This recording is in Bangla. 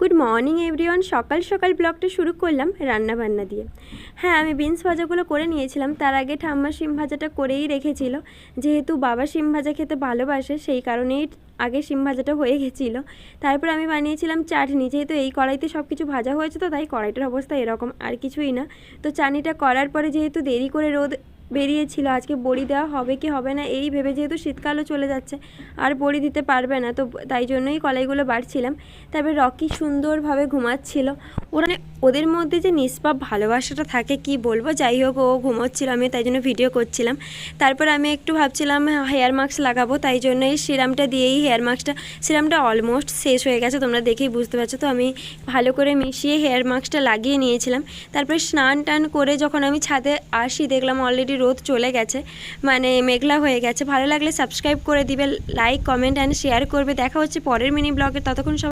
Good morning everyone. সকাল সকাল ব্লগটা শুরু করলাম রান্না বান্না দিয়ে। হ্যাঁ, আমি বিনস ভাজাগুলো করে নিয়েছিলাম। তার আগে ঠাম্মা শিম ভাজাটা করেই রেখেছিল, যেহেতু বাবা শিম ভাজা খেতে ভালোবাসে সেই কারণেই আগে শিম ভাজাটা হয়ে গেছিলো। তারপর আমি বানিয়েছিলাম চাটনি, যেহেতু এই কড়াইতে সব কিছু ভাজা হয়েছে তো তাই কড়াইটার অবস্থা এরকম, আর কিছুই না। তো চাটনিটা করার পরে যেহেতু দেরি করে রোদ বেরিয়েছিল, আজকে বড়ি দেওয়া হবে কি হবে না এই ভেবে, যেহেতু শীতকালও চলে যাচ্ছে আর বড়ি দিতে পারবে না, তো তাই জন্যই কলাইগুলো বাড়ছিলাম। তারপরে রকি সুন্দরভাবে ঘুমাচ্ছিল। ওদের মধ্যে যে নিষ্পাপ ভালোবাসাটা থাকে কি বলবো। যাই হোক, ও ঘুমোচ্ছিল, আমি তাই জন্য ভিডিও করছিলাম। তারপর আমি একটু ভাবছিলাম হেয়ার মাস্ক লাগাবো, তাই জন্য এই সিরামটা দিয়েই সিরামটা অলমোস্ট শেষ হয়ে গেছে, তোমরা দেখেই বুঝতে পারছো। তো আমি ভালো করে মিশিয়ে হেয়ার মাস্কটা লাগিয়ে নিয়েছিলাম। তারপরে স্নান টান করে যখন আমি ছাদে আসি, দেখলাম অলরেডি রোদ চলে গেছে, মানে মেঘলা হয়ে গেছে। ভালো লাগলে সাবস্ক্রাইব করে দিবে, লাইক কমেন্ট অ্যান্ড শেয়ার করবে। দেখা হচ্ছে পরের মিনি ব্লগে, ততক্ষণ সব